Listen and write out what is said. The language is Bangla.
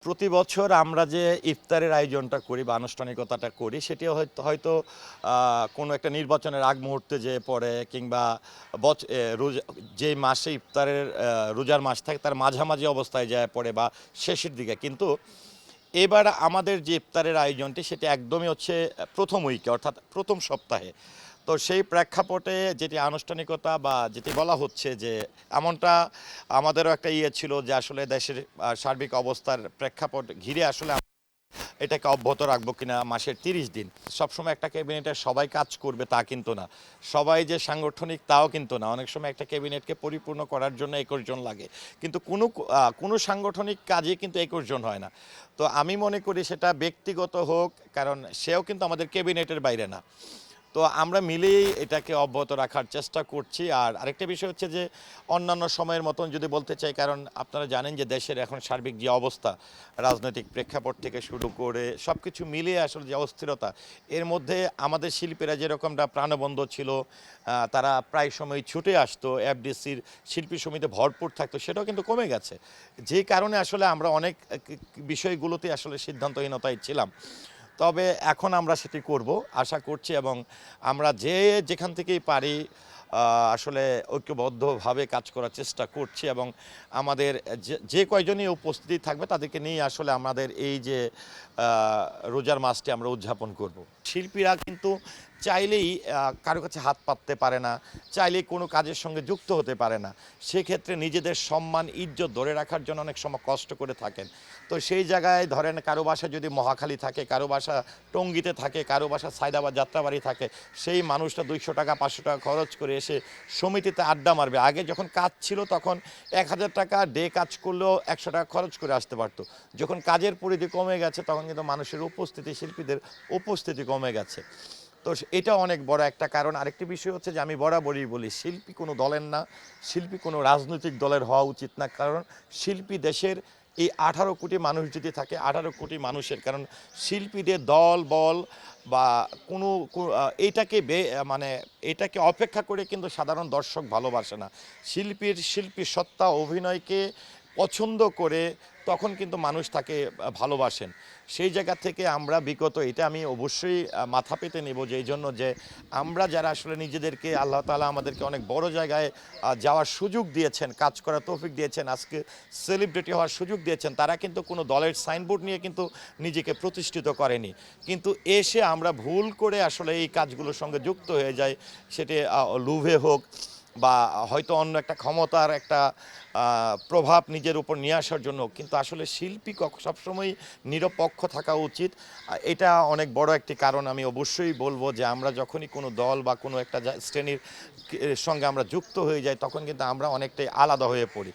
প্রতি বছর আমরা যে ইফতারের আয়োজনটা করি বা আনুষ্ঠানিকতাটা করি সেটি হয়তো কোনো একটা নির্বাচনের আগ মুহূর্তে যেয়ে পড়ে কিংবা রোজা যে মাসে ইফতারের রোজার মাস থাকে তার মাঝামাঝি অবস্থায় যায় পড়ে বা শেষের দিকে। কিন্তু এবার আমাদের যে ইফতারের আয়োজনটি সেটি একদমই হচ্ছে প্রথম উইকে অর্থাৎ প্রথম সপ্তাহে। তো সেই প্রেক্ষাপটে যেটি আনুষ্ঠানিকতা বা যেটি বলা হচ্ছে যে এমনটা আমাদেরও একটা ছিল যে আসলে দেশের সার্বিক অবস্থার প্রেক্ষাপট ঘিরে আসলে এটাকে অব্যাহত রাখবো কিনা মাসের ৩০ দিন। সবসময় একটা ক্যাবিনেটের সবাই কাজ করবে তা কিন্তু না, সবাই যে সাংগঠনিক তাও কিন্তু না। অনেক সময় একটা ক্যাবিনেটকে পরিপূর্ণ করার জন্য ২১ জন লাগে, কিন্তু কোনো সাংগঠনিক কাজে কিন্তু ২১ জন হয় না। তো আমি মনে করি সেটা ব্যক্তিগত হোক, কারণ সেও কিন্তু আমাদের ক্যাবিনেটের বাইরে না। তো আমরা মিলেই এটাকে অব্যাহত রাখার চেষ্টা করছি। আর আরেকটা বিষয় হচ্ছে যে অন্যান্য সময়ের মতন যদি বলতে চাই, কারণ আপনারা জানেন যে দেশের এখন সার্বিক যে অবস্থা, রাজনৈতিক প্রেক্ষাপট থেকে শুরু করে সব কিছু মিলিয়ে আসলে যে অস্থিরতা, এর মধ্যে আমাদের শিল্পীরা যেরকমটা প্রাণবন্ত ছিল, তারা প্রায় সময় ছুটে আসতো, এফডিসির শিল্পী সমিতি ভরপুর থাকতো, সেটাও কিন্তু কমে গেছে। যে কারণে আসলে আমরা অনেক বিষয়গুলোতে আসলে সিদ্ধান্তহীনতায় ছিলাম। তবে এখন আমরা সেটি করব আশা করছি, এবং আমরা যেখান থেকেই পারি আসলে ঐক্যবদ্ধভাবে কাজ করার চেষ্টা করছি, এবং আমাদের যে কয়জনই উপস্থিতি থাকবে তাদেরকে নিয়ে আসলে আমাদের এই যে রোজার মাসটি আমরা উদযাপন করব। শিল্পীরা কিন্তু চাইলেই কারো কাছে হাত পাততে পারে না, চাইলেই কোনো কাজের সঙ্গে যুক্ত হতে পারে না। সেক্ষেত্রে নিজেদের সম্মান ইজ্জত ধরে রাখার জন্য অনেক সময় কষ্ট করে থাকেন। তো সেই জায়গায় ধরেন কারো বাসা যদি মহাখালী থাকে, কারো বাসা টঙ্গীতে থাকে, কারো বাসা সায়দাবাদ যাত্রাবাড়ি থাকে, সেই মানুষটা ২০০ টাকা ৫০০ টাকা খরচ করে এসে সমিতিতে আড্ডা মারবে। আগে যখন কাজ ছিল তখন ১,০০০ টাকা ডে কাজ করলেও ১০০ টাকা খরচ করে আসতে পারতো। যখন কাজের পরিধি কমে গেছে তখন কিন্তু মানুষের উপস্থিতি, শিল্পীদের উপস্থিতি কমে গেছে। তো এটা অনেক বড় একটা কারণ। আরেকটি বিষয় হচ্ছে যে আমি বরাবরই বলি, শিল্পী কোনো দলের না, শিল্পী কোনো রাজনৈতিক দলের হওয়া উচিত না। কারণ শিল্পী দেশের এই ১৮ কোটি মানুষ যদি থাকে, ১৮ কোটি মানুষের, কারণ শিল্পীদের দল বল বা কোনো মানে এটাকে অপেক্ষা করে কিন্তু সাধারণ দর্শক ভালোবাসে না। শিল্পী সত্তা, অভিনয়কে পছন্দ করে তখন কিন্তু মানুষ তাকে ভালোবাসেন। সেই জায়গা থেকে আমরা বিগত, এটা আমি অবশ্যই মাথা পেতে নেব যে এই জন্য যে আমরা যারা আসলে নিজেদেরকে, আল্লাহ তাআলা আমাদেরকে অনেক বড় জায়গায় যাওয়ার সুযোগ দিয়েছেন, কাজ করার তৌফিক দিয়েছেন, আজকে সেলিব্রিটি হওয়ার সুযোগ দিয়েছেন, তারা কিন্তু কোনো দলের সাইনবোর্ড নিয়ে কিন্তু নিজেকে প্রতিষ্ঠিত করেনি। কিন্তু এসে আমরা ভুল করে আসলে এই কাজগুলোর সঙ্গে যুক্ত হয়ে যাই, সেটি লোভে হোক বা হয়তো অন্য একটা ক্ষমতার একটা প্রভাব নিজের উপর নিয়ে আসার জন্য। কিন্তু আসলে শিল্পী সবসময় নিরপেক্ষ থাকা উচিত। এটা অনেক বড় একটি কারণ। আমি অবশ্যই বলবো যে আমরা যখনই কোনো দল বা কোনো একটা শ্রেণীর সঙ্গে আমরা যুক্ত হয়ে যাই তখন কিন্তু আমরা অনেকটাই আলাদা হয়ে পড়ি।